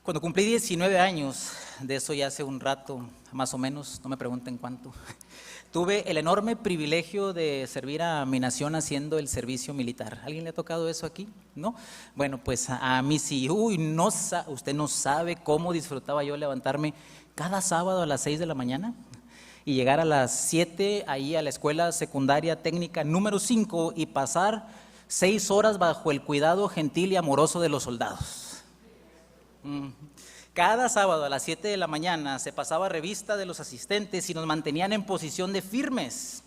Cuando cumplí 19 años, de eso ya hace un rato, más o menos, no me pregunten cuánto, tuve el enorme privilegio de servir a mi nación haciendo el servicio militar. ¿Alguien le ha tocado eso aquí? ¿No? Bueno, pues a mí sí. Usted no sabe cómo disfrutaba yo levantarme cada sábado a las 6 de la mañana y llegar a las 7 ahí a la escuela secundaria técnica número 5 y pasar 6 horas bajo el cuidado gentil y amoroso de los soldados. Cada sábado a las 7 de la mañana se pasaba revista de los asistentes y nos mantenían en posición de firmes.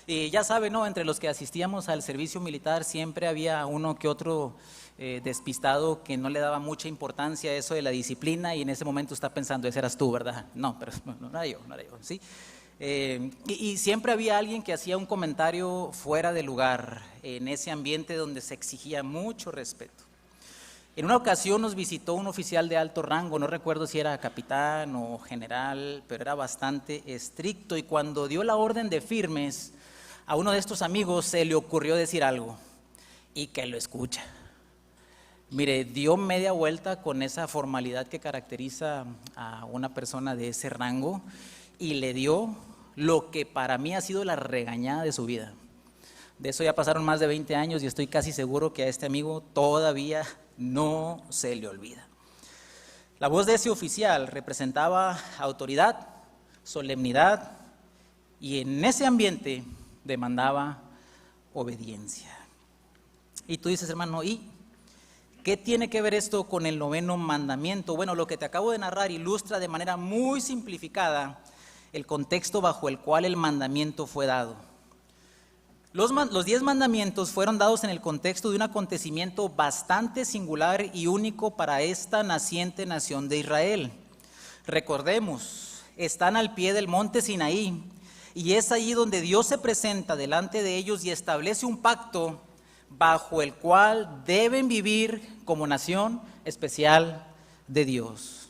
Y ya saben, ¿no? Entre los que asistíamos al servicio militar siempre había uno que otro despistado que no le daba mucha importancia a eso de la disciplina, y en ese momento está pensando, ese eras tú, ¿verdad? No, pero no era yo, ¿sí? Y siempre había alguien que hacía un comentario fuera de lugar en ese ambiente donde se exigía mucho respeto. En una ocasión nos visitó un oficial de alto rango, no recuerdo si era capitán o general, pero era bastante estricto, y cuando dio la orden de firmes, a uno de estos amigos se le ocurrió decir algo, y que lo escucha. Mire, dio media vuelta con esa formalidad que caracteriza a una persona de ese rango y le dio lo que para mí ha sido la regañada de su vida. De eso ya pasaron más de 20 años y estoy casi seguro que a este amigo todavía no se le olvida. La voz de ese oficial representaba autoridad, solemnidad, y en ese ambiente demandaba obediencia. Y tú dices, hermano, ¿y qué tiene que ver esto con el 9º mandamiento? Bueno, lo que te acabo de narrar ilustra de manera muy simplificada el contexto bajo el cual el mandamiento fue dado. Los 10 mandamientos fueron dados en el contexto de un acontecimiento bastante singular y único para esta naciente nación de Israel. Recordemos, están al pie del monte Sinaí, y es allí donde Dios se presenta delante de ellos y establece un pacto bajo el cual deben vivir como nación especial de Dios.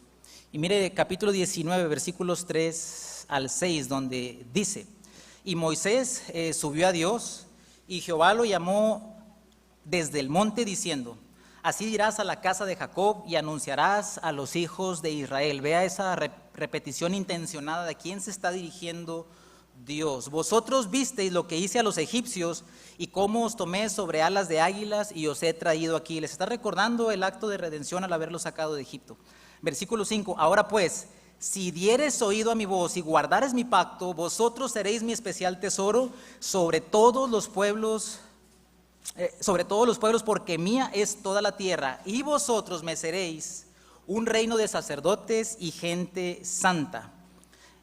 Y mire capítulo 19, versículos 3 al 6, donde dice: y Moisés subió a Dios, y Jehová lo llamó desde el monte diciendo: así dirás a la casa de Jacob y anunciarás a los hijos de Israel. Vea esa repetición intencionada de quién se está dirigiendo Dios. Vosotros visteis lo que hice a los egipcios y cómo os tomé sobre alas de águilas y os he traído aquí. Les está recordando el acto de redención al haberlos sacado de Egipto. Versículo 5, ahora pues, si dieres oído a mi voz y guardares mi pacto, vosotros seréis mi especial tesoro sobre todos los pueblos, porque mía es toda la tierra, y vosotros me seréis un reino de sacerdotes y gente santa.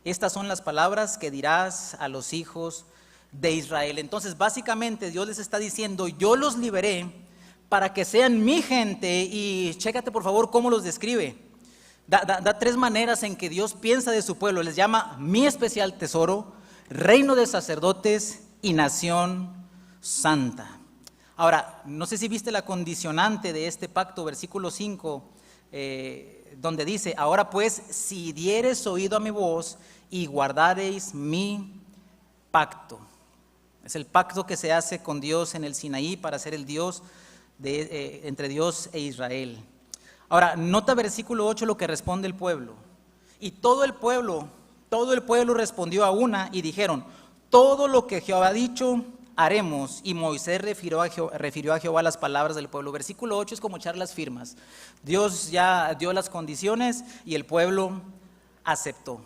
Estas son las palabras que dirás a los hijos de Israel. Entonces, básicamente, Dios les está diciendo: yo los liberé para que sean mi gente, y chécate por favor cómo los describe. Da 3 maneras en que Dios piensa de su pueblo. Les llama mi especial tesoro, reino de sacerdotes y nación santa. Ahora, no sé si viste la condicionante de este pacto, versículo 5, donde dice: ahora pues, si dieres oído a mi voz y guardareis mi pacto. Es el pacto que se hace con Dios en el Sinaí para ser el Dios entre Dios e Israel. Ahora, nota versículo 8 lo que responde el pueblo. Y todo el pueblo respondió a una y dijeron: todo lo que Jehová ha dicho haremos. Y Moisés refirió a Jehová las palabras del pueblo. Versículo 8 es como echar las firmas. Dios ya dio las condiciones y el pueblo aceptó.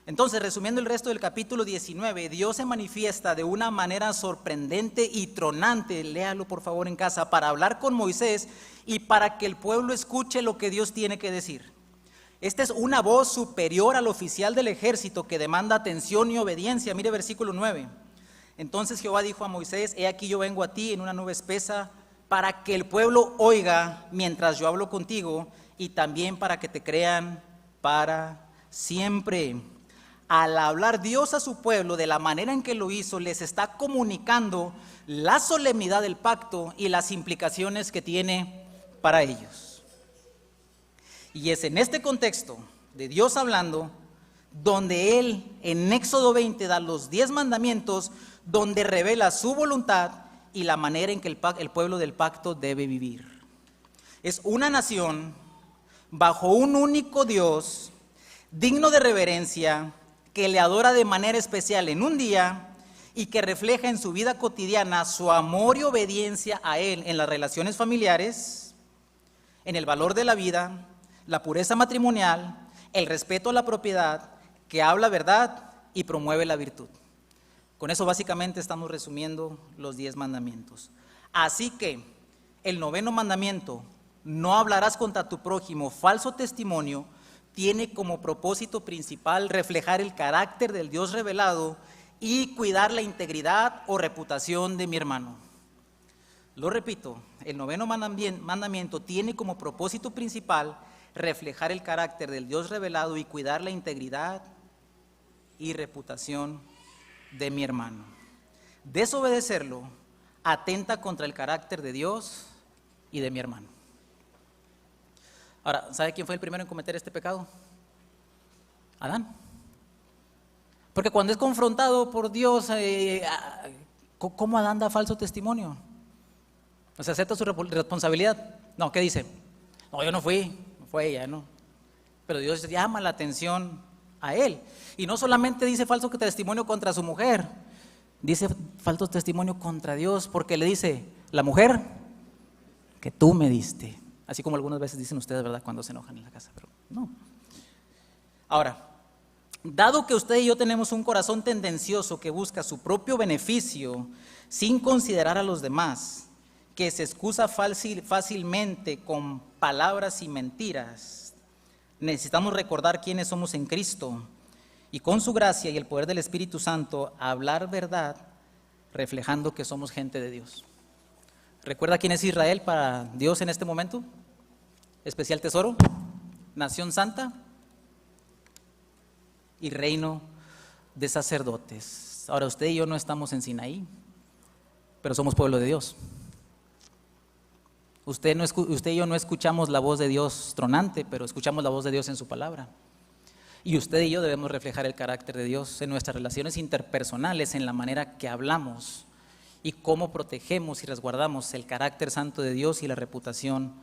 Entonces, resumiendo el resto del capítulo 19, Dios se manifiesta de una manera sorprendente y tronante, léalo por favor en casa, para hablar con Moisés y para que el pueblo escuche lo que Dios tiene que decir. Esta es una voz superior al oficial del ejército que demanda atención y obediencia. Mire versículo 9. Entonces Jehová dijo a Moisés: he aquí yo vengo a ti en una nube espesa, para que el pueblo oiga mientras yo hablo contigo, y también para que te crean para siempre. Al hablar Dios a su pueblo de la manera en que lo hizo, les está comunicando la solemnidad del pacto y las implicaciones que tiene para ellos. Y es en este contexto de Dios hablando donde Él en Éxodo 20 da los 10 mandamientos, donde revela su voluntad y la manera en que el pueblo del pacto debe vivir. Es una nación bajo un único Dios, digno de reverencia, que le adora de manera especial en un día y que refleja en su vida cotidiana su amor y obediencia a Él en las relaciones familiares, en el valor de la vida, la pureza matrimonial, el respeto a la propiedad, que habla verdad y promueve la virtud. Con eso básicamente estamos resumiendo los 10 mandamientos. Así que el 9º mandamiento, no hablarás contra tu prójimo falso testimonio, tiene como propósito principal reflejar el carácter del Dios revelado y cuidar la integridad o reputación de mi hermano. Lo repito, el 9º mandamiento tiene como propósito principal reflejar el carácter del Dios revelado y cuidar la integridad y reputación de mi hermano. Desobedecerlo atenta contra el carácter de Dios y de mi hermano. Ahora, ¿sabe quién fue el primero en cometer este pecado? Adán. Porque cuando es confrontado por Dios, ¿cómo Adán da falso testimonio? O sea, acepta su responsabilidad. No, ¿qué dice? No, yo no fui, no fue ella, no. Pero Dios llama la atención a él. Y no solamente dice falso testimonio contra su mujer, dice falso testimonio contra Dios, porque le dice, la mujer que tú me diste. Así como algunas veces dicen ustedes, ¿verdad?, cuando se enojan en la casa, pero no. Ahora, dado que usted y yo tenemos un corazón tendencioso que busca su propio beneficio sin considerar a los demás, que se excusa fácilmente con palabras y mentiras, necesitamos recordar quiénes somos en Cristo y con su gracia y el poder del Espíritu Santo hablar verdad, reflejando que somos gente de Dios. ¿Recuerda quién es Israel para Dios en este momento? Especial tesoro, nación santa y reino de sacerdotes. Ahora, usted y yo no estamos en Sinaí, pero somos pueblo de Dios. Usted y yo no escuchamos la voz de Dios tronante, pero escuchamos la voz de Dios en su palabra. Y usted y yo debemos reflejar el carácter de Dios en nuestras relaciones interpersonales, en la manera que hablamos y cómo protegemos y resguardamos el carácter santo de Dios y la reputación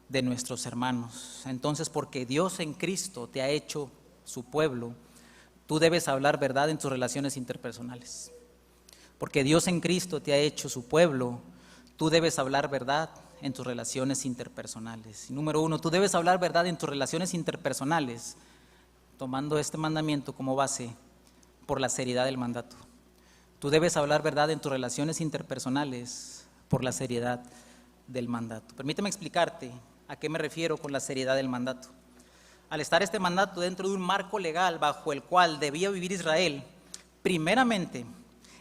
de nuestros hermanos. Entonces, porque Dios en Cristo te ha hecho su pueblo, tú debes hablar verdad en tus relaciones interpersonales. Porque Dios en Cristo te ha hecho su pueblo, tú debes hablar verdad en tus relaciones interpersonales. Y número 1, tú debes hablar verdad en tus relaciones interpersonales, tomando este mandamiento como base por la seriedad del mandato. Tú debes hablar verdad en tus relaciones interpersonales por la seriedad del mandato. Permíteme explicarte a qué me refiero con la seriedad del mandato. Al estar este mandato dentro de un marco legal bajo el cual debía vivir Israel, primeramente,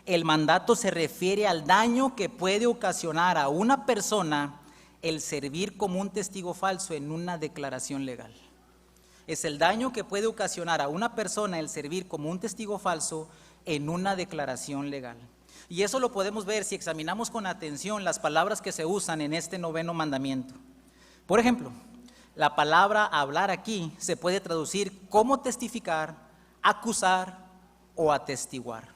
el mandato se refiere al daño que puede ocasionar a una persona el servir como un testigo falso en una declaración legal. Es el daño que puede ocasionar a una persona el servir como un testigo falso en una declaración legal. Y eso lo podemos ver si examinamos con atención las palabras que se usan en este 9º mandamiento. Por ejemplo, la palabra hablar aquí se puede traducir como testificar, acusar o atestiguar.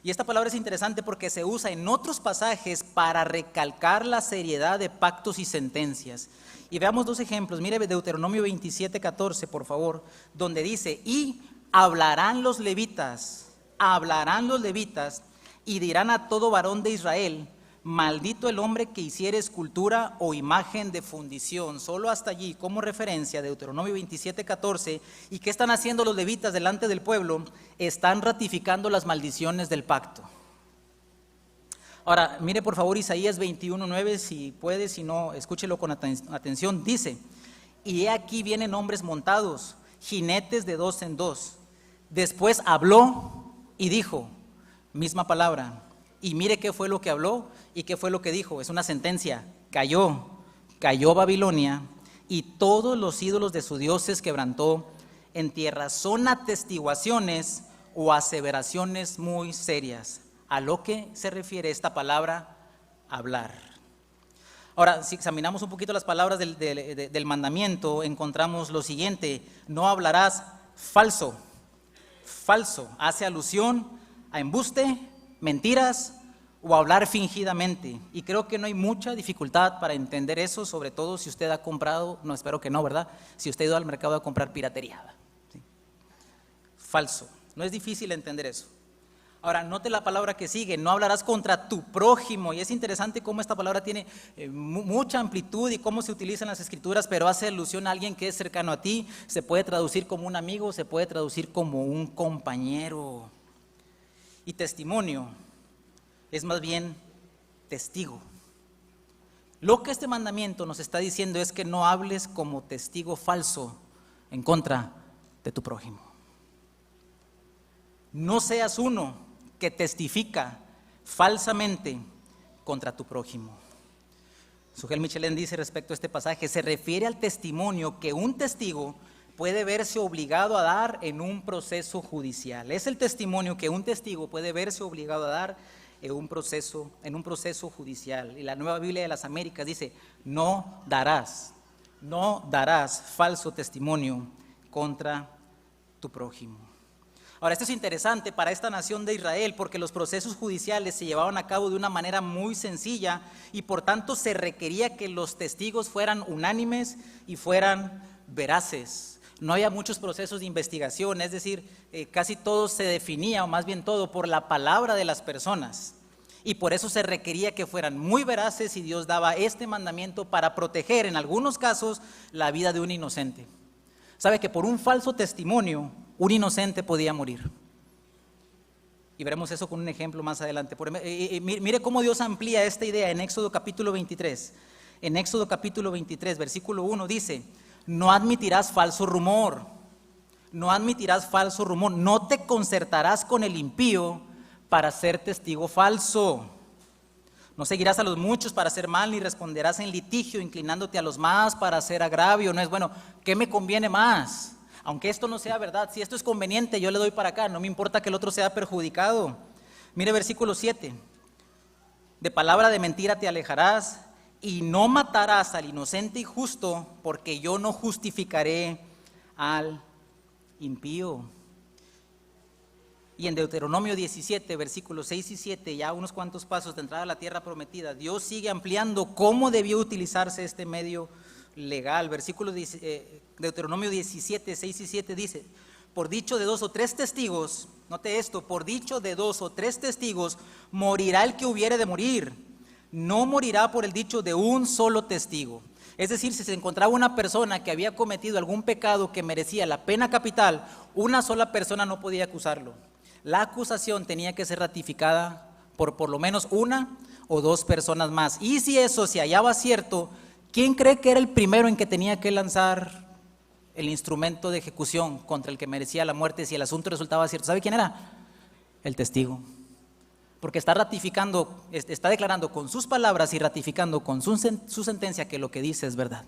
Y esta palabra es interesante porque se usa en otros pasajes para recalcar la seriedad de pactos y sentencias. Y veamos 2 ejemplos. Mire Deuteronomio 27:14, por favor, donde dice, y hablarán los levitas y dirán a todo varón de Israel, maldito el hombre que hiciere escultura o imagen de fundición. Solo hasta allí, como referencia, Deuteronomio 27:14. ¿Y qué están haciendo los levitas delante del pueblo? Están ratificando las maldiciones del pacto. Ahora, mire por favor Isaías 21:9, si puede, si no, escúchelo con atención. Dice, y he aquí vienen hombres montados, jinetes de 2 en 2. Después habló y dijo, misma palabra. Y mire qué fue lo que habló y qué fue lo que dijo. Es una sentencia. Cayó Babilonia y todos los ídolos de sus dioses quebrantó en tierra. Son atestiguaciones o aseveraciones muy serias. A lo que se refiere esta palabra, hablar. Ahora, si examinamos un poquito las palabras del mandamiento, encontramos lo siguiente: no hablarás falso. Falso hace alusión a embuste, mentiras o hablar fingidamente. Y creo que no hay mucha dificultad para entender eso, sobre todo si usted ha comprado, no, espero que no, ¿verdad? Si usted ha ido al mercado a comprar piratería, ¿sí? Falso, no es difícil entender eso. Ahora, note la palabra que sigue, no hablarás contra tu prójimo, y es interesante cómo esta palabra tiene mucha amplitud y cómo se utiliza en las escrituras, pero hace alusión a alguien que es cercano a ti, se puede traducir como un amigo, se puede traducir como un compañero. Y testimonio es más bien testigo. Lo que este mandamiento nos está diciendo es que no hables como testigo falso en contra de tu prójimo. No seas uno que testifica falsamente contra tu prójimo. Sugel Michelén dice respecto a este pasaje, se refiere al testimonio que un testigo puede verse obligado a dar en un proceso judicial. Es el testimonio que un testigo puede verse obligado a dar en un proceso judicial. Y la Nueva Biblia de las Américas dice, no darás falso testimonio contra tu prójimo. Ahora, esto es interesante para esta nación de Israel porque los procesos judiciales se llevaban a cabo de una manera muy sencilla y por tanto se requería que los testigos fueran unánimes y fueran veraces. No había muchos procesos de investigación, es decir, casi todo se definía, o más bien todo, por la palabra de las personas. Y por eso se requería que fueran muy veraces y Dios daba este mandamiento para proteger, en algunos casos, la vida de un inocente. Sabe que por un falso testimonio, un inocente podía morir. Y veremos eso con un ejemplo más adelante. Mire cómo Dios amplía esta idea en Éxodo capítulo 23. En Éxodo capítulo 23, versículo 1 dice, no admitirás falso rumor, no admitirás falso rumor, no te concertarás con el impío para ser testigo falso. No seguirás a los muchos para hacer mal, ni responderás en litigio, inclinándote a los más para hacer agravio. No es bueno, ¿qué me conviene más? Aunque esto no sea verdad, si esto es conveniente, yo le doy para acá, no me importa que el otro sea perjudicado. Mire versículo 7, de palabra de mentira te alejarás y no matarás al inocente y justo, porque yo no justificaré al impío. Y en Deuteronomio 17, versículos 6 y 7, ya unos cuantos pasos de entrada a la tierra prometida, Dios sigue ampliando cómo debió utilizarse este medio legal. Deuteronomio 17, 6 y 7 dice, por dicho de 2 o 3 testigos, note esto, por dicho de 2 o 3 testigos, morirá el que hubiere de morir, no morirá por el dicho de un solo testigo. Es decir, si se encontraba una persona que había cometido algún pecado que merecía la pena capital, una sola persona no podía acusarlo. La acusación tenía que ser ratificada por lo menos 1 o 2 personas más. Y si eso se hallaba cierto, ¿quién cree que era el primero en que tenía que lanzar el instrumento de ejecución contra el que merecía la muerte si el asunto resultaba cierto? ¿Sabe quién era? El testigo. Porque está ratificando, está declarando con sus palabras y ratificando con su sentencia que lo que dice es verdad.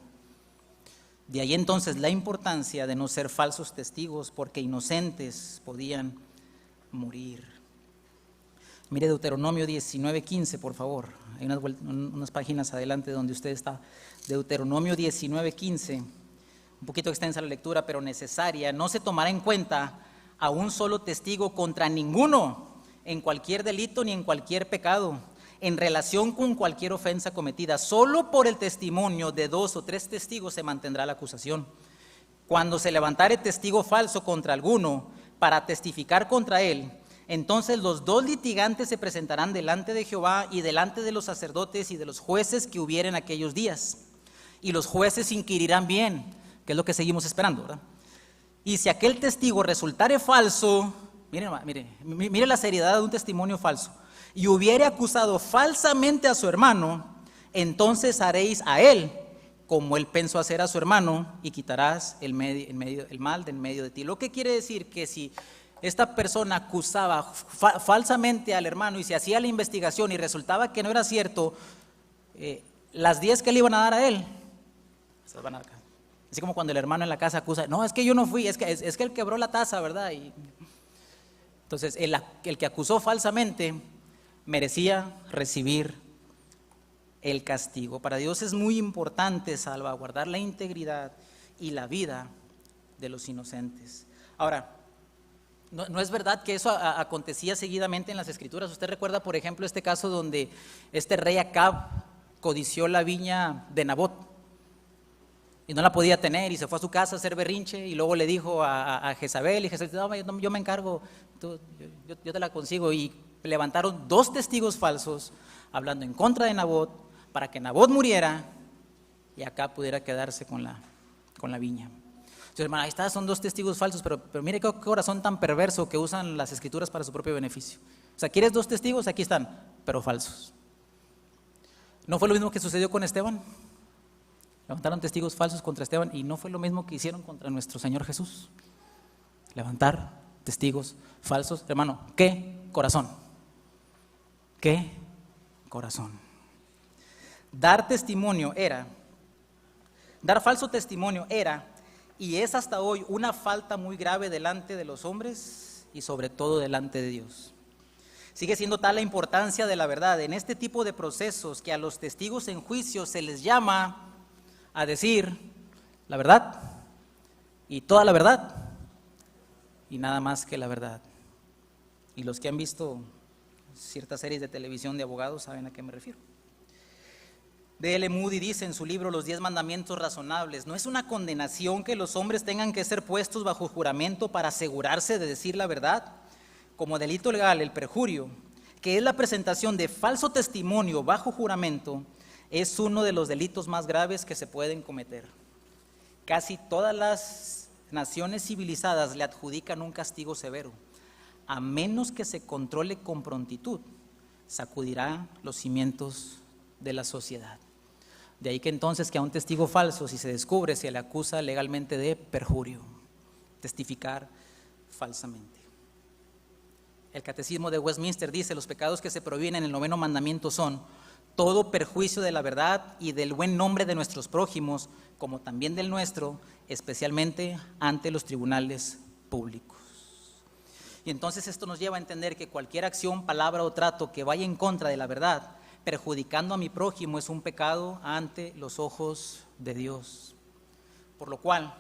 De ahí entonces la importancia de no ser falsos testigos, porque inocentes podían morir. Mire Deuteronomio 19:15, por favor. Hay unas páginas adelante donde usted está. Deuteronomio 19:15, un poquito extensa la lectura, pero necesaria. No se tomará en cuenta a un solo testigo contra ninguno en cualquier delito ni en cualquier pecado, en relación con cualquier ofensa cometida. Solo por el testimonio de 2 o 3 testigos se mantendrá la acusación. Cuando se levantare testigo falso contra alguno para testificar contra él, entonces los 2 litigantes se presentarán delante de Jehová y delante de los sacerdotes y de los jueces que hubieren aquellos días. Y los jueces inquirirán bien, que es lo que seguimos esperando, ¿verdad? Y si aquel testigo resultare falso, mire la seriedad de un testimonio falso, y hubiere acusado falsamente a su hermano, entonces haréis a él como él pensó hacer a su hermano y quitarás el mal de en medio de ti. Lo que quiere decir que si esta persona acusaba falsamente al hermano y se hacía la investigación y resultaba que no era cierto, las 10 que le iban a dar a él, esas van a acá. Así como cuando el hermano en la casa acusa, no, es que yo no fui, es que él quebró la taza, ¿verdad? Y entonces el que acusó falsamente merecía recibir el castigo. Para Dios es muy importante salvaguardar la integridad y la vida de los inocentes. Ahora, No es verdad que eso acontecía seguidamente en las Escrituras. Usted recuerda, por ejemplo, este caso donde este rey Acab codició la viña de Nabot y no la podía tener y se fue a su casa a hacer berrinche y luego le dijo a Jezabel, y Jezabel dijo: no, yo me encargo, yo te la consigo, y levantaron 2 testigos falsos hablando en contra de Nabot para que Nabot muriera y Acab pudiera quedarse con la viña. Entonces, hermano, ahí está, son 2 testigos falsos, pero mire qué corazón tan perverso que usan las Escrituras para su propio beneficio. O sea, ¿quieres 2 testigos? Aquí están, pero falsos. ¿No fue lo mismo que sucedió con Esteban? Levantaron testigos falsos contra Esteban y no fue lo mismo que hicieron contra nuestro Señor Jesús. Levantar testigos falsos. Hermano, ¿qué corazón? ¿Qué corazón? Dar falso testimonio era y es hasta hoy una falta muy grave delante de los hombres y sobre todo delante de Dios. Sigue siendo tal la importancia de la verdad en este tipo de procesos que a los testigos en juicio se les llama a decir la verdad y toda la verdad y nada más que la verdad. Y los que han visto ciertas series de televisión de abogados saben a qué me refiero. D.L. Moody dice en su libro Los 10 mandamientos razonables: no es una condenación que los hombres tengan que ser puestos bajo juramento para asegurarse de decir la verdad. Como delito legal, el perjurio, que es la presentación de falso testimonio bajo juramento, es uno de los delitos más graves que se pueden cometer. Casi todas las naciones civilizadas le adjudican un castigo severo. A menos que se controle con prontitud, sacudirá los cimientos de la sociedad. De ahí que entonces que a un testigo falso, si se descubre, se le acusa legalmente de perjurio, testificar falsamente. El Catecismo de Westminster dice: los pecados que se provienen en el 9º mandamiento son todo perjuicio de la verdad y del buen nombre de nuestros prójimos, como también del nuestro, especialmente ante los tribunales públicos. Y entonces esto nos lleva a entender que cualquier acción, palabra o trato que vaya en contra de la verdad, perjudicando a mi prójimo, es un pecado ante los ojos de Dios. Por lo cual,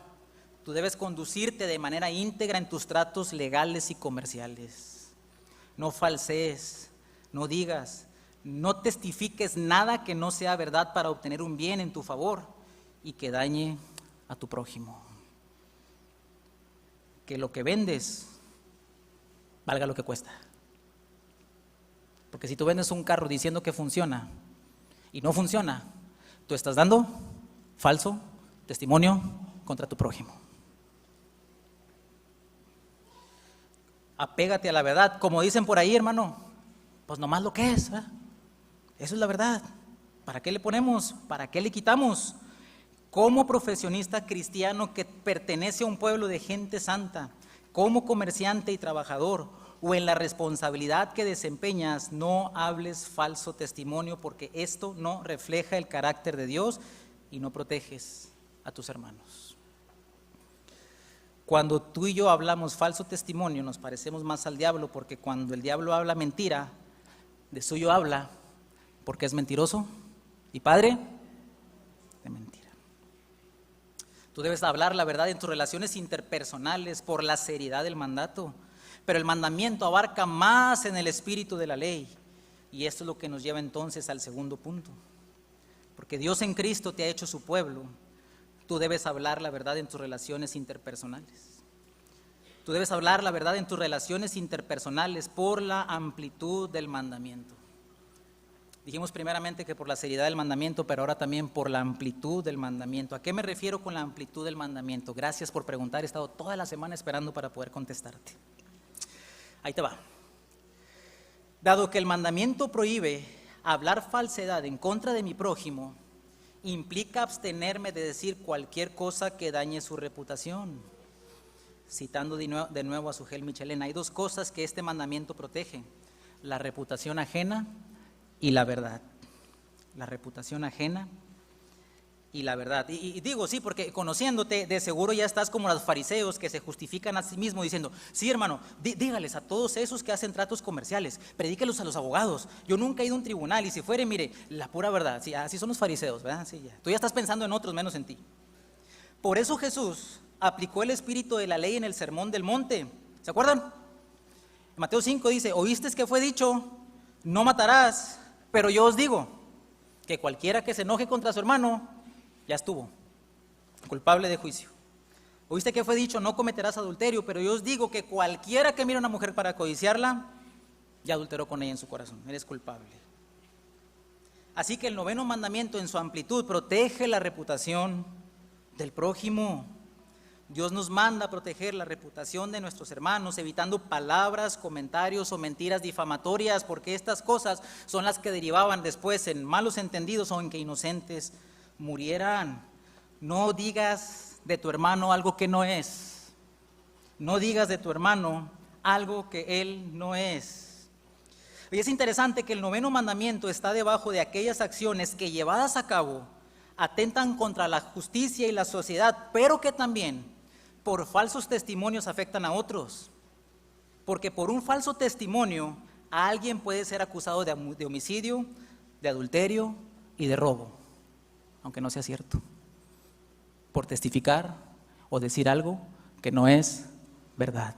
tú debes conducirte de manera íntegra en tus tratos legales y comerciales. No falsees, no digas, no testifiques nada que no sea verdad para obtener un bien en tu favor y que dañe a tu prójimo. Que lo que vendes valga lo que cuesta. Porque si tú vendes un carro diciendo que funciona y no funciona, tú estás dando falso testimonio contra tu prójimo. Apégate a la verdad, como dicen por ahí, hermano, pues nomás lo que es, ¿verdad? Eso es la verdad. ¿Para qué le ponemos? ¿Para qué le quitamos? Como profesionista cristiano que pertenece a un pueblo de gente santa, como comerciante y trabajador, o en la responsabilidad que desempeñas, no hables falso testimonio, porque esto no refleja el carácter de Dios y no proteges a tus hermanos. Cuando tú y yo hablamos falso testimonio, nos parecemos más al diablo, porque cuando el diablo habla mentira, de suyo habla, porque es mentiroso y padre de mentira. Tú debes hablar la verdad en tus relaciones interpersonales por la seriedad del mandato. Pero el mandamiento abarca más en el espíritu de la ley. Y esto es lo que nos lleva entonces al segundo punto. Porque Dios en Cristo te ha hecho su pueblo. Tú debes hablar la verdad en tus relaciones interpersonales. Tú debes hablar la verdad en tus relaciones interpersonales por la amplitud del mandamiento. Dijimos primeramente que por la seriedad del mandamiento, pero ahora también por la amplitud del mandamiento. ¿A qué me refiero con la amplitud del mandamiento? Gracias por preguntar, he estado toda la semana esperando para poder contestarte. Ahí te va. Dado que el mandamiento prohíbe hablar falsedad en contra de mi prójimo, implica abstenerme de decir cualquier cosa que dañe su reputación. Citando de nuevo a Sugel Michelena, hay 2 cosas que este mandamiento protege: la reputación ajena y la verdad. La reputación ajena y la verdad. Y digo sí, porque conociéndote, de seguro ya estás como los fariseos que se justifican a sí mismos diciendo: sí, hermano, dígales a todos esos que hacen tratos comerciales, predíquelos a los abogados. Yo nunca he ido a un tribunal y si fuere, mire, la pura verdad. Sí, así son los fariseos, ¿verdad? Sí, ya. Tú ya estás pensando en otros menos en ti. Por eso Jesús aplicó el espíritu de la ley en el Sermón del Monte. ¿Se acuerdan? Mateo 5 dice, oísteis que fue dicho, no matarás, pero yo os digo que cualquiera que se enoje contra su hermano, ya estuvo, culpable de juicio. Oíste que fue dicho, no cometerás adulterio, pero yo os digo que cualquiera que mire a una mujer para codiciarla, ya adulteró con ella en su corazón, eres culpable. Así que el 9º mandamiento en su amplitud protege la reputación del prójimo. Dios nos manda a proteger la reputación de nuestros hermanos, evitando palabras, comentarios o mentiras difamatorias, porque estas cosas son las que derivaban después en malos entendidos o en que inocentes murieran. No digas de tu hermano algo que no es. No digas de tu hermano algo que él no es. Y es interesante que el 9º mandamiento está debajo de aquellas acciones que, llevadas a cabo, atentan contra la justicia y la sociedad, pero que también por falsos testimonios afectan a otros. Porque por un falso testimonio alguien puede ser acusado de homicidio, de adulterio y de robo, aunque no sea cierto, por testificar o decir algo que no es verdad.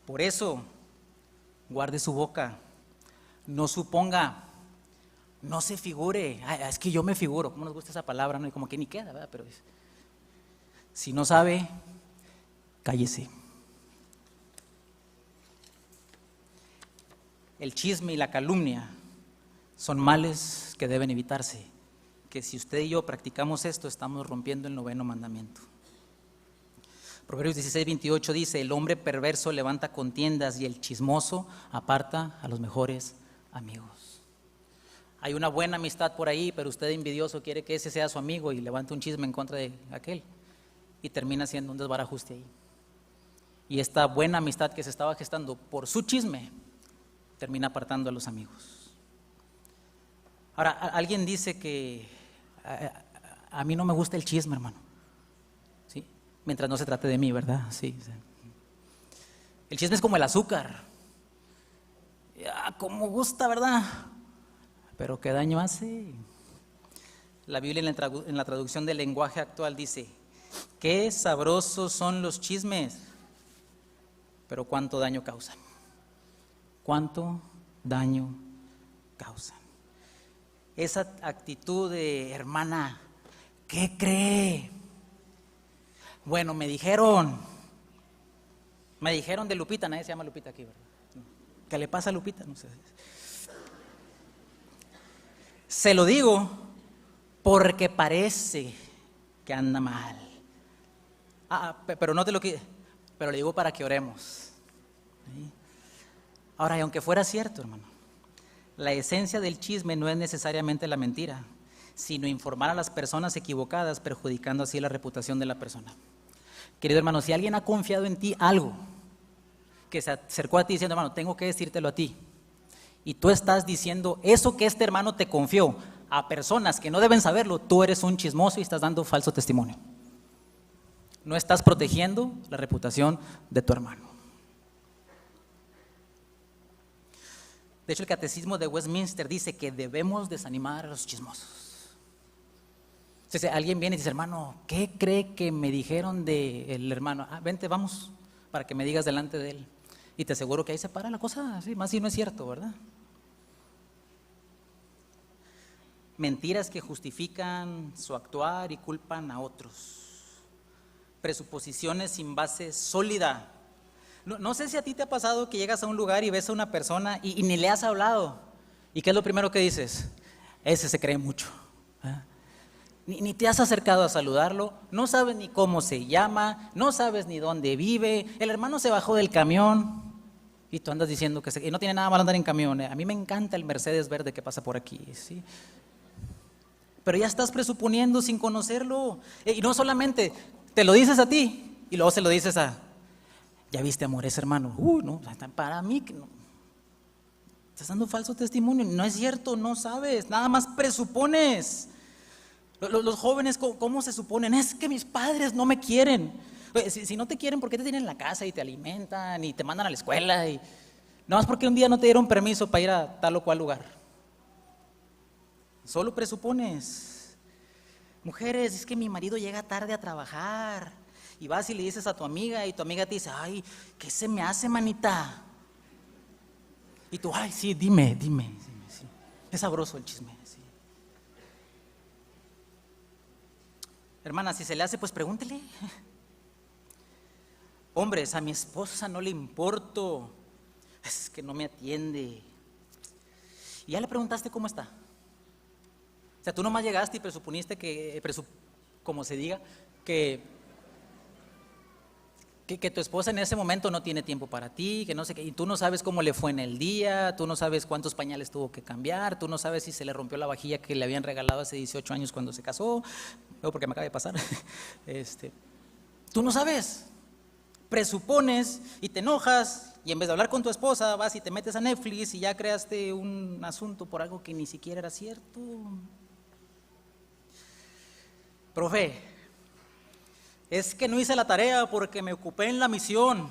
Por eso, guarde su boca, no suponga, no se figure. Es que yo me figuro, ¿cómo nos gusta esa palabra? ¿No? Y como que ni queda, ¿verdad? Pero si no sabe, cállese. El chisme y la calumnia son males que deben evitarse, que si usted y yo practicamos esto, estamos rompiendo el 9º mandamiento. Proverbios 16:28 dice, el hombre perverso levanta contiendas y el chismoso aparta a los mejores amigos. Hay una buena amistad por ahí, pero usted envidioso quiere que ese sea su amigo y levanta un chisme en contra de aquel y termina siendo un desbarajuste ahí. Y esta buena amistad que se estaba gestando por su chisme termina apartando a los amigos. Ahora, alguien dice que a mí no me gusta el chisme, hermano. ¿Sí? Mientras no se trate de mí, ¿verdad? Sí. El chisme es como el azúcar. Como gusta, ¿verdad? Pero ¿qué daño hace? La Biblia en la traducción del lenguaje actual dice, qué sabrosos son los chismes, pero cuánto daño causan. Cuánto daño causan. Esa actitud de hermana, ¿qué cree? Bueno, me dijeron de Lupita, nadie se llama Lupita aquí, ¿verdad? ¿Qué le pasa a Lupita? No sé. Se lo digo porque parece que anda mal. Pero no te lo quiero, pero le digo para que oremos. ¿Sí? Ahora, y aunque fuera cierto, hermano, la esencia del chisme no es necesariamente la mentira, sino informar a las personas equivocadas, perjudicando así la reputación de la persona. Querido hermano, si alguien ha confiado en ti algo, que se acercó a ti diciendo, hermano, tengo que decírtelo a ti, y tú estás diciendo eso que este hermano te confió a personas que no deben saberlo, tú eres un chismoso y estás dando falso testimonio. No estás protegiendo la reputación de tu hermano. De hecho, el Catecismo de Westminster dice que debemos desanimar a los chismosos. Entonces, alguien viene y dice, hermano, ¿qué cree que me dijeron del hermano? Vente, vamos, para que me digas delante de él. Y te aseguro que ahí se para la cosa, sí, más si no es cierto, ¿verdad? Mentiras que justifican su actuar y culpan a otros. Presuposiciones sin base sólida. No sé si a ti te ha pasado que llegas a un lugar y ves a una persona y ni le has hablado. ¿Y qué es lo primero que dices? Ese se cree mucho. Ni te has acercado a saludarlo, no sabes ni cómo se llama, no sabes ni dónde vive. El hermano se bajó del camión y tú andas diciendo y no tiene nada malo andar en camión. A mí me encanta el Mercedes verde que pasa por aquí, ¿sí? Pero ya estás presuponiendo sin conocerlo. Y no solamente te lo dices a ti y luego se lo dices a... ¿Ya viste, amor, ese hermano? No, para mí que no. Estás dando falso testimonio. No es cierto, no sabes, nada más presupones. Los jóvenes, ¿cómo se suponen? Es que mis padres no me quieren. Si no te quieren, ¿por qué te tienen en la casa y te alimentan y te mandan a la escuela? Y nada más porque un día no te dieron permiso para ir a tal o cual lugar. Solo presupones. Mujeres, es que mi marido llega tarde a trabajar Y vas y le dices a tu amiga y tu amiga te dice, ay, ¿qué se me hace, manita? Y tú, ay, sí, dime, sí. Es sabroso el chisme, sí. Hermana, si se le hace, pues pregúntele. Hombres, a mi esposa no le importo, es que no me atiende. Y ya le preguntaste cómo está. O sea, tú nomás llegaste y presuponiste que, como se diga, que tu esposa en ese momento no tiene tiempo para ti, que no sé qué, y tú no sabes cómo le fue en el día, tú no sabes cuántos pañales tuvo que cambiar, tú no sabes si se le rompió la vajilla que le habían regalado hace 18 años cuando se casó, no, porque me acaba de pasar. Tú no sabes, presupones y te enojas, y en vez de hablar con tu esposa vas y te metes a Netflix y ya creaste un asunto por algo que ni siquiera era cierto. Profe, es que no hice la tarea porque me ocupé en la misión,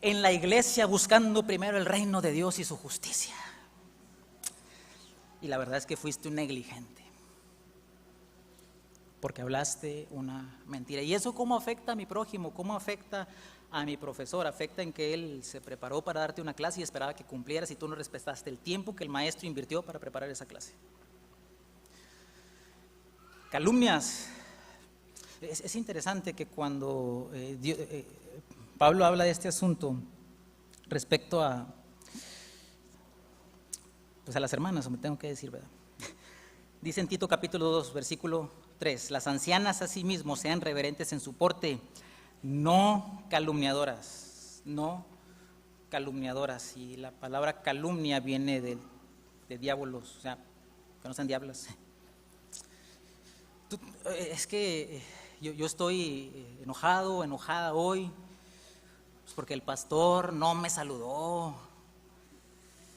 en la iglesia, buscando primero el reino de Dios y su justicia. Y la verdad es que fuiste un negligente, porque hablaste una mentira. ¿Y eso cómo afecta a mi prójimo? ¿Cómo afecta a mi profesor? Afecta en que él se preparó para darte una clase y esperaba que cumplieras y tú no respetaste el tiempo que el maestro invirtió para preparar esa clase. Calumnias. Es interesante que cuando Pablo habla de este asunto respecto a, pues a las hermanas, me tengo que decir, ¿verdad? Dice en Tito capítulo 2, versículo 3, las ancianas asimismo sean reverentes en su porte, no calumniadoras, y la palabra calumnia viene de diabolos, o sea, que no sean diablas. Es que yo estoy enojada hoy, pues porque el pastor no me saludó.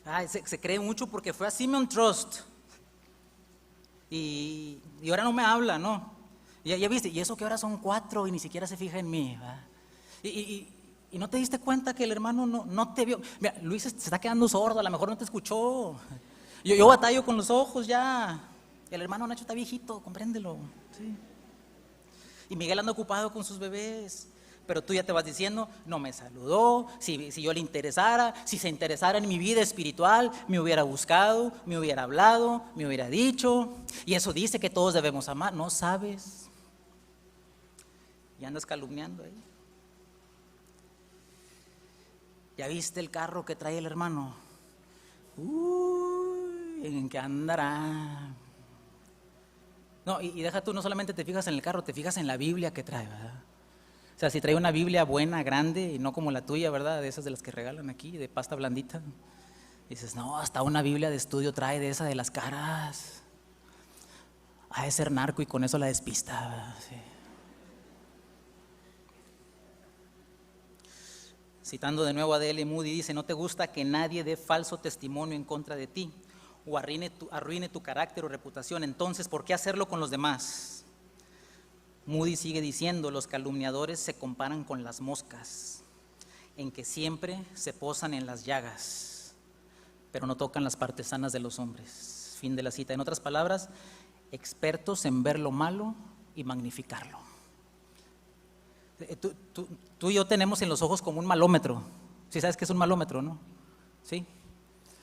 Ay, se cree mucho porque fue a Simeon Trust y ahora no me habla, ¿no? Ya viste, y eso que ahora son 4 y ni siquiera se fija en mí, ¿verdad? Y no te diste cuenta que el hermano no te vio. Mira, Luis se está quedando sordo, a lo mejor no te escuchó. Yo batallo con los ojos ya. El hermano Nacho está viejito, compréndelo. Sí. Y Miguel anda ocupado con sus bebés. Pero tú ya te vas diciendo, no me saludó, si yo le interesara, si se interesara en mi vida espiritual, me hubiera buscado, me hubiera hablado, me hubiera dicho. Y eso dice que todos debemos amar, ¿no sabes? Y andas calumniando ahí. ¿Ya viste el carro que trae el hermano? Uy, ¿en qué andará? No, y deja tú, no solamente te fijas en el carro, te fijas en la Biblia que trae, ¿verdad? O sea, si trae una Biblia buena, grande, y no como la tuya, ¿verdad? De esas de las que regalan aquí, de pasta blandita. Dices, no, hasta una Biblia de estudio trae de esa de las caras. Ha de ser narco y con eso la despista, ¿verdad? Sí. Citando de nuevo a D.L. Moody, dice, no te gusta que nadie dé falso testimonio en contra de ti o arruine tu carácter o reputación, entonces, ¿por qué hacerlo con los demás? Moody sigue diciendo, los calumniadores se comparan con las moscas, en que siempre se posan en las llagas, pero no tocan las partes sanas de los hombres. Fin de la cita. En otras palabras, expertos en ver lo malo y magnificarlo. Tú y yo tenemos en los ojos como un malómetro. ¿Sí sabes qué es un malómetro, no? ¿Sí?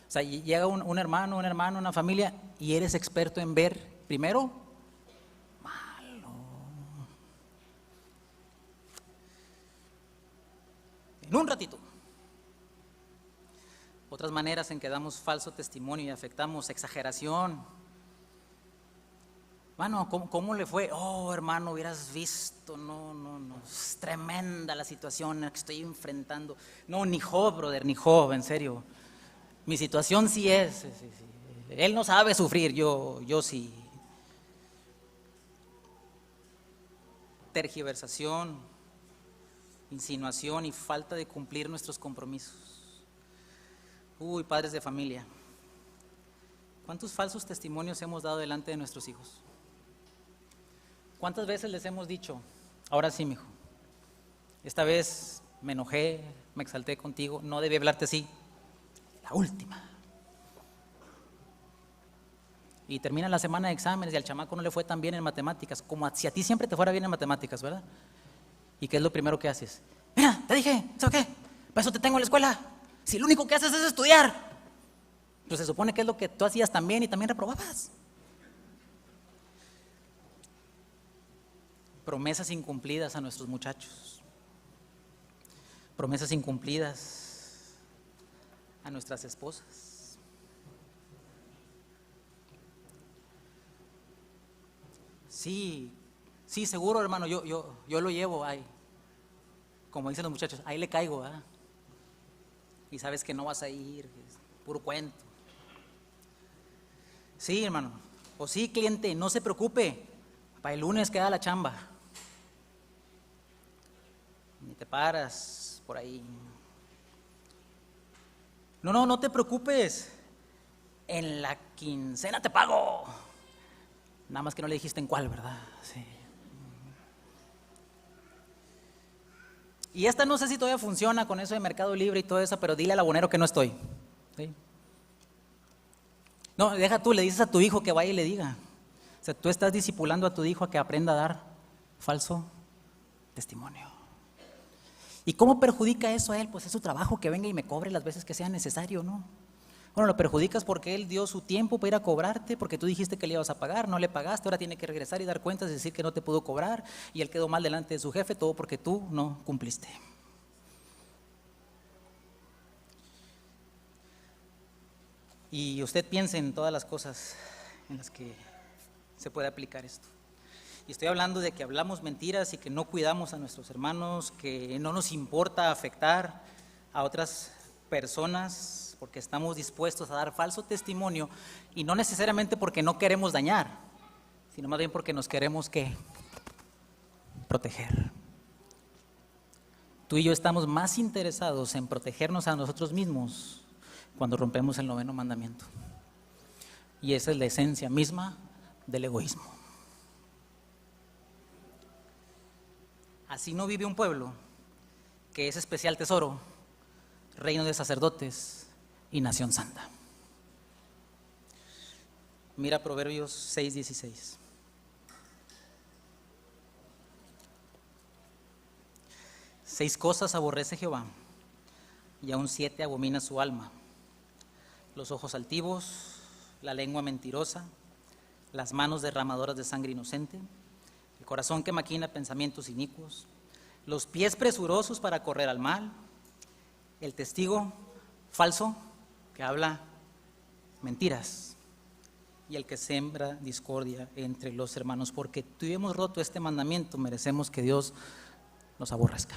O sea, llega un hermano, una familia, y eres experto en ver, primero, malo. En un ratito. Otras maneras en que damos falso testimonio y afectamos, exageración. Mano, ¿cómo le fue? Oh, hermano, hubieras visto, no, es tremenda la situación que estoy enfrentando. No, ni Job, brother, ni Job, en serio. Mi situación sí es, sí. Él no sabe sufrir, yo sí. Tergiversación, insinuación y falta de cumplir nuestros compromisos. Uy, padres de familia, ¿cuántos falsos testimonios hemos dado delante de nuestros hijos? ¿Cuántas veces les hemos dicho, ahora sí, mijo, esta vez me enojé, me exalté contigo, no debí hablarte así, la última? Y termina la semana de exámenes y al chamaco no le fue tan bien en matemáticas, como si a ti siempre te fuera bien en matemáticas, ¿verdad? ¿Y qué es lo primero que haces? Mira, te dije, ¿sabes qué? Para eso te tengo en la escuela. Si lo único que haces es estudiar. Pues se supone que es lo que tú hacías también y también reprobabas. Promesas incumplidas a nuestros muchachos. Promesas incumplidas a nuestras esposas. Sí, seguro, hermano, yo lo llevo ahí. Como dicen los muchachos, ahí le caigo, ¿eh? Y sabes que no vas a ir, es puro cuento. Sí, hermano. O sí, cliente, no se preocupe. Para el lunes queda la chamba. Ni te paras por ahí. No te preocupes. En la quincena te pago. Nada más que no le dijiste en cuál, ¿verdad? Sí. Y esta no sé si todavía funciona con eso de Mercado Libre y todo eso, pero dile al abonero que no estoy. ¿Sí? No, deja tú, le dices a tu hijo que vaya y le diga. O sea, tú estás discipulando a tu hijo a que aprenda a dar falso testimonio. ¿Y cómo perjudica eso a él? Pues es su trabajo, que venga y me cobre las veces que sea necesario, ¿no? Bueno, lo perjudicas porque él dio su tiempo para ir a cobrarte, porque tú dijiste que le ibas a pagar, no le pagaste, ahora tiene que regresar y dar cuentas y decir que no te pudo cobrar, y él quedó mal delante de su jefe, todo porque tú no cumpliste. Y usted piense en todas las cosas en las que se puede aplicar esto. Y estoy hablando de que hablamos mentiras y que no cuidamos a nuestros hermanos, que no nos importa afectar a otras personas porque estamos dispuestos a dar falso testimonio, y no necesariamente porque no queremos dañar, sino más bien porque nos queremos ¿qué? Proteger. Tú y yo estamos más interesados en protegernos a nosotros mismos cuando rompemos el 9º mandamiento. Y esa es la esencia misma del egoísmo. Así no vive un pueblo que es especial tesoro, reino de sacerdotes y nación santa. Mira Proverbios 6:16. Seis cosas aborrece Jehová, y aún 7 abomina su alma: los ojos altivos, la lengua mentirosa, las manos derramadoras de sangre inocente, el corazón que maquina pensamientos inicuos, los pies presurosos para correr al mal, el testigo falso que habla mentiras, y el que siembra discordia entre los hermanos. Porque tú y yo hemos roto este mandamiento, merecemos que Dios nos aborrezca.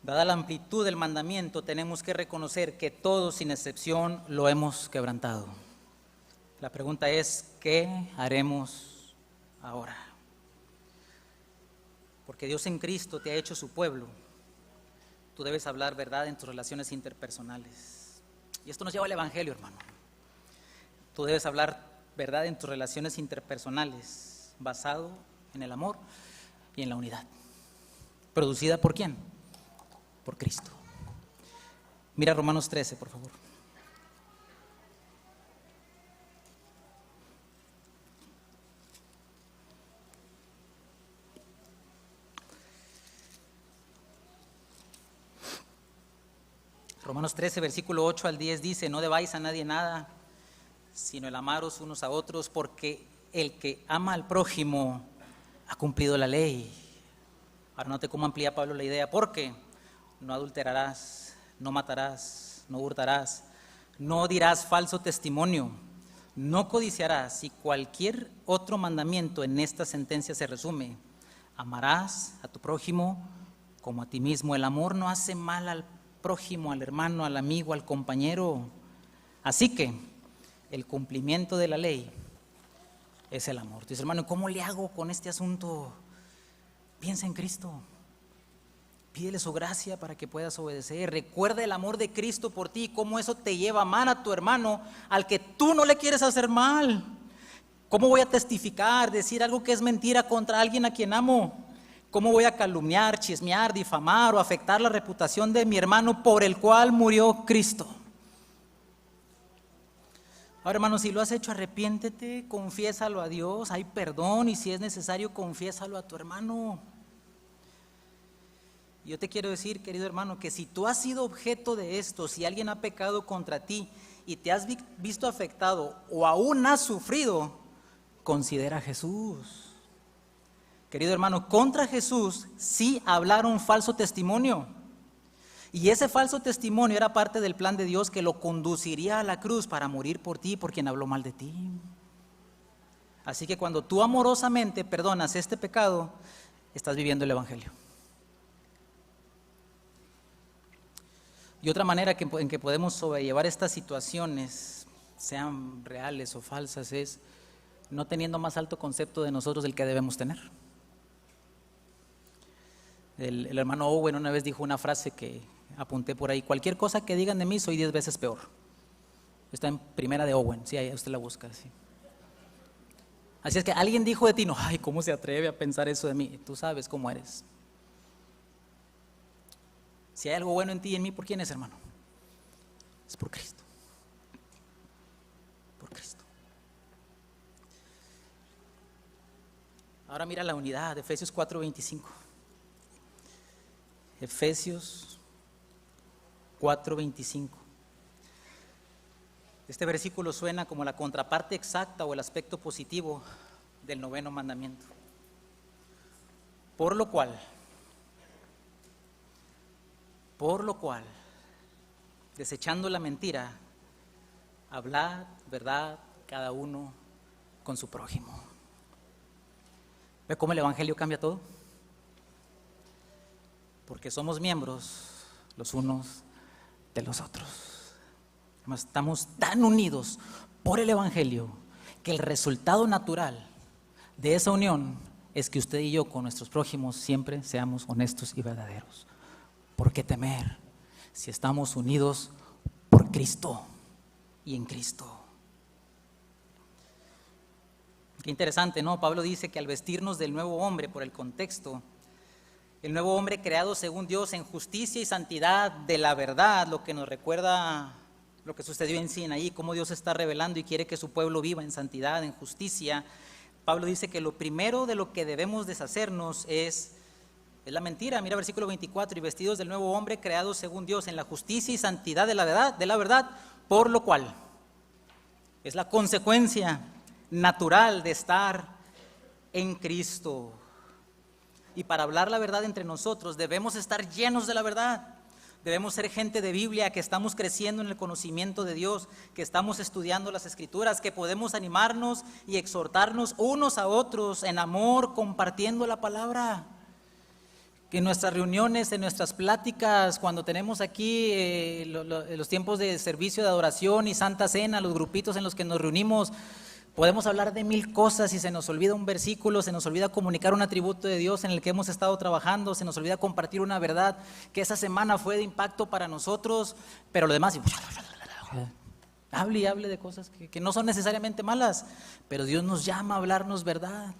Dada la amplitud del mandamiento, tenemos que reconocer que todos, sin excepción, lo hemos quebrantado. La pregunta es, ¿qué haremos ahora? Porque Dios en Cristo te ha hecho su pueblo. Tú debes hablar verdad en tus relaciones interpersonales. Y esto nos lleva al Evangelio, hermano. Tú debes hablar verdad en tus relaciones interpersonales, basado en el amor y en la unidad. ¿Producida por quién? Por Cristo. Mira Romanos 13, por favor. Romanos 13, versículo 8 al 10 dice: no debáis a nadie nada, sino el amaros unos a otros, porque el que ama al prójimo ha cumplido la ley. Ahora note cómo amplía Pablo la idea: porque no adulterarás, no matarás, no hurtarás, no dirás falso testimonio, no codiciarás, y cualquier otro mandamiento en esta sentencia se resume: amarás a tu prójimo como a ti mismo. El amor no hace mal al prójimo, al hermano, al amigo, al compañero. Así que el cumplimiento de la ley es el amor. Dice, hermano, ¿cómo le hago con este asunto? Piensa en Cristo. Pídele su gracia para que puedas obedecer. Recuerda el amor de Cristo por ti, cómo eso te lleva a amar a tu hermano al que tú no le quieres hacer mal. ¿Cómo voy a testificar, decir algo que es mentira contra alguien a quien amo? ¿Cómo voy a calumniar, chismear, difamar o afectar la reputación de mi hermano por el cual murió Cristo? Ahora, hermano, si lo has hecho, arrepiéntete, confiésalo a Dios, hay perdón, y si es necesario, confiésalo a tu hermano. Yo te quiero decir, querido hermano, que si tú has sido objeto de esto, si alguien ha pecado contra ti y te has visto afectado o aún has sufrido, considera a Jesús. Querido hermano, contra Jesús sí hablaron falso testimonio. Y ese falso testimonio era parte del plan de Dios que lo conduciría a la cruz para morir por ti, por quien habló mal de ti. Así que cuando tú amorosamente perdonas este pecado, estás viviendo el Evangelio. Y otra manera en que podemos sobrellevar estas situaciones, sean reales o falsas, es no teniendo más alto concepto de nosotros del que debemos tener. El hermano Owen una vez dijo una frase que apunté por ahí: cualquier cosa que digan de mí soy 10 veces peor. Está en Primera de Owen, sí, ahí usted la busca. Sí. Así es que alguien dijo de ti, no, ay, ¿cómo se atreve a pensar eso de mí? Tú sabes cómo eres. Si hay algo bueno en ti y en mí, ¿por quién es, hermano? Es por Cristo. Por Cristo. Ahora mira la unidad, Efesios 4:25. Efesios 4:25. Este versículo suena como la contraparte exacta o el aspecto positivo del 9º mandamiento. Por lo cual, desechando la mentira, hablad verdad cada uno con su prójimo. ¿Ve cómo el Evangelio cambia todo? Porque somos miembros los unos de los otros. Además, estamos tan unidos por el Evangelio que el resultado natural de esa unión es que usted y yo con nuestros prójimos siempre seamos honestos y verdaderos. ¿Por qué temer si estamos unidos por Cristo y en Cristo? Qué interesante, ¿no? Pablo dice que al vestirnos del nuevo hombre, por el contexto, el nuevo hombre creado según Dios en justicia y santidad de la verdad, lo que nos recuerda lo que sucedió en Sinaí, cómo Dios está revelando y quiere que su pueblo viva en santidad, en justicia. Pablo dice que lo primero de lo que debemos deshacernos es la mentira. Mira versículo 24, y vestidos del nuevo hombre creado según Dios en la justicia y santidad de la verdad, por lo cual es la consecuencia natural de estar en Cristo. Y para hablar la verdad entre nosotros debemos estar llenos de la verdad. Debemos ser gente de Biblia, que estamos creciendo en el conocimiento de Dios, que estamos estudiando las Escrituras, que podemos animarnos y exhortarnos unos a otros en amor, compartiendo la palabra. Que en nuestras reuniones, en nuestras pláticas, cuando tenemos aquí los tiempos de servicio de adoración y Santa Cena, los grupitos en los que nos reunimos, podemos hablar de 1000 cosas y se nos olvida un versículo, se nos olvida comunicar un atributo de Dios en el que hemos estado trabajando, se nos olvida compartir una verdad que esa semana fue de impacto para nosotros, pero lo demás, hable y hable de cosas que no son necesariamente malas, pero Dios nos llama a hablarnos verdad.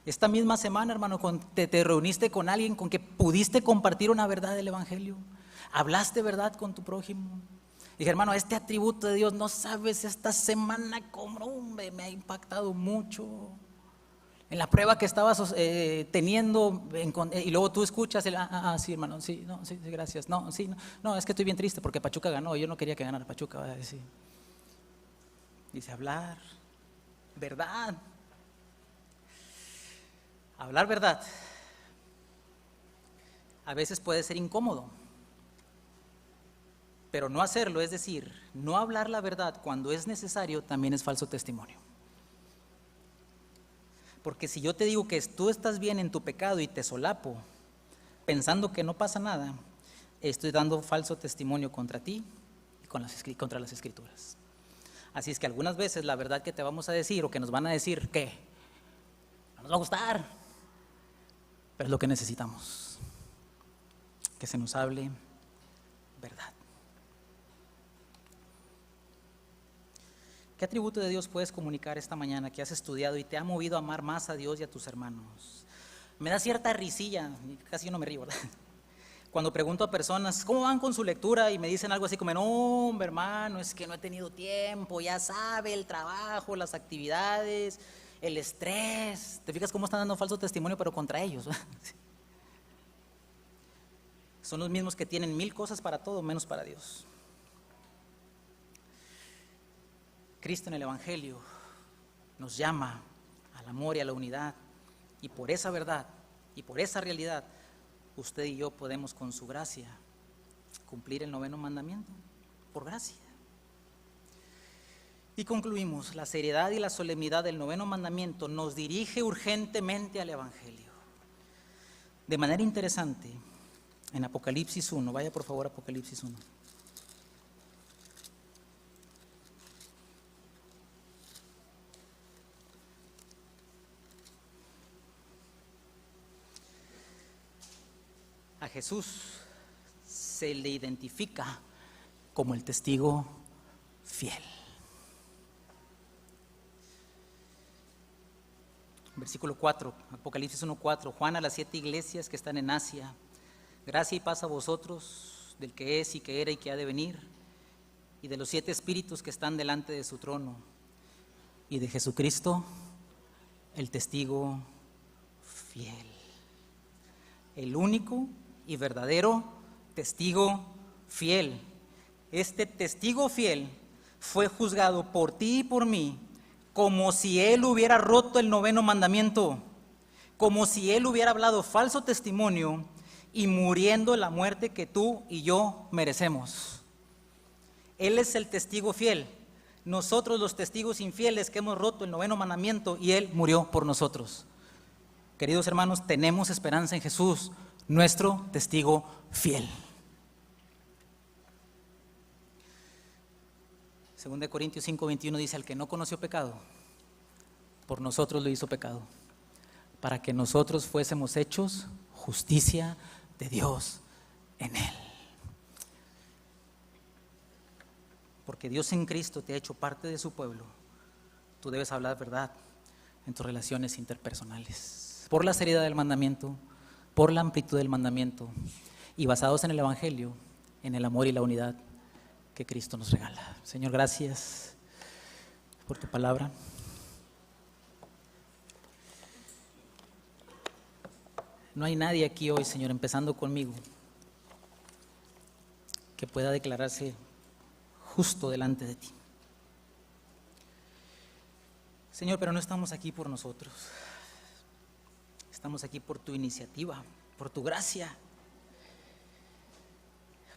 Esta misma semana, hermano, te reuniste con alguien con que pudiste compartir una verdad del Evangelio, hablaste verdad con tu prójimo. Dije, hermano, este atributo de Dios, no sabes, esta semana como me ha impactado mucho. En la prueba que estabas teniendo, y luego tú escuchas, sí, hermano, sí, no, sí, gracias, no, sí, no, es que estoy bien triste porque Pachuca ganó, yo no quería que ganara Pachuca, va a decir. Dice, hablar verdad. Hablar verdad a veces puede ser incómodo. Pero no hacerlo, es decir, no hablar la verdad cuando es necesario, también es falso testimonio. Porque si yo te digo que tú estás bien en tu pecado y te solapo, pensando que no pasa nada, estoy dando falso testimonio contra ti y contra las Escrituras. Así es que algunas veces la verdad que te vamos a decir o que nos van a decir, ¿qué? No nos va a gustar, pero es lo que necesitamos, que se nos hable verdad. ¿Qué atributo de Dios puedes comunicar esta mañana que has estudiado y te ha movido a amar más a Dios y a tus hermanos? Me da cierta risilla, casi yo no me río, ¿verdad? Cuando pregunto a personas, ¿cómo van con su lectura? Y me dicen algo así como, no, hombre, hermano, es que no he tenido tiempo, ya sabe, el trabajo, las actividades, el estrés. ¿Te fijas cómo están dando falso testimonio, pero contra ellos? Son los mismos que tienen 1000 cosas para todo, menos para Dios. Cristo en el Evangelio nos llama al amor y a la unidad, y por esa verdad y por esa realidad, usted y yo podemos con su gracia cumplir el 9º mandamiento, por gracia. Y concluimos, la seriedad y la solemnidad del 9º mandamiento nos dirige urgentemente al Evangelio. De manera interesante, en Apocalipsis 1, vaya por favor a Apocalipsis 1. A Jesús se le identifica como el testigo fiel. Versículo 4, Apocalipsis 1:4, Juan a las 7 iglesias que están en Asia, gracia y paz a vosotros, del que es y que era y que ha de venir, y de los 7 espíritus que están delante de su trono, y de Jesucristo, el testigo fiel, el único y verdadero testigo fiel. Este testigo fiel fue juzgado por ti y por mí como si él hubiera roto el 9º mandamiento, como si él hubiera hablado falso testimonio y muriendo la muerte que tú y yo merecemos. Él es el testigo fiel, nosotros los testigos infieles que hemos roto el 9º mandamiento, y él murió por nosotros. Queridos hermanos, tenemos esperanza en Jesús, nuestro testigo fiel. 2 Corintios 5:21 dice, al que no conoció pecado, por nosotros lo hizo pecado, para que nosotros fuésemos hechos justicia de Dios en él. Porque Dios en Cristo te ha hecho parte de su pueblo, tú debes hablar verdad en tus relaciones interpersonales, por la seriedad del mandamiento, por la amplitud del mandamiento, y basados en el Evangelio, en el amor y la unidad que Cristo nos regala. Señor, gracias por tu palabra. No hay nadie aquí hoy, Señor, empezando conmigo, que pueda declararse justo delante de ti. Señor, pero no estamos aquí por nosotros. Estamos aquí por tu iniciativa, por tu gracia.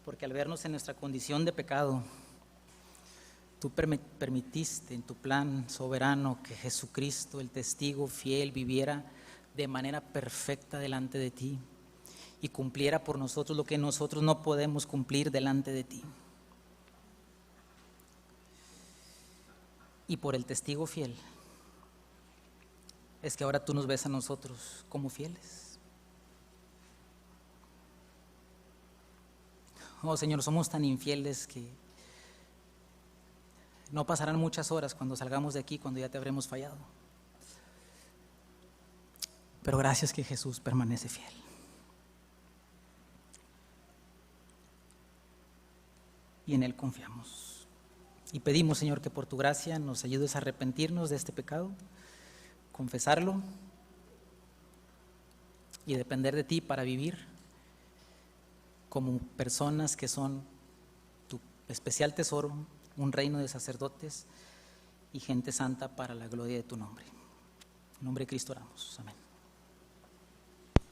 Porque al vernos en nuestra condición de pecado, tú permitiste en tu plan soberano que Jesucristo, el testigo fiel, viviera de manera perfecta delante de ti y cumpliera por nosotros lo que nosotros no podemos cumplir delante de ti. Y por el testigo fiel es que ahora tú nos ves a nosotros como fieles. Oh Señor, somos tan infieles que no pasarán muchas horas cuando salgamos de aquí, cuando ya te habremos fallado. Pero gracias que Jesús permanece fiel. Y en Él confiamos. Y pedimos, Señor, que por tu gracia nos ayudes a arrepentirnos de este pecado, confesarlo y depender de ti para vivir como personas que son tu especial tesoro, un reino de sacerdotes y gente santa para la gloria de tu nombre. En nombre de Cristo oramos. Amén.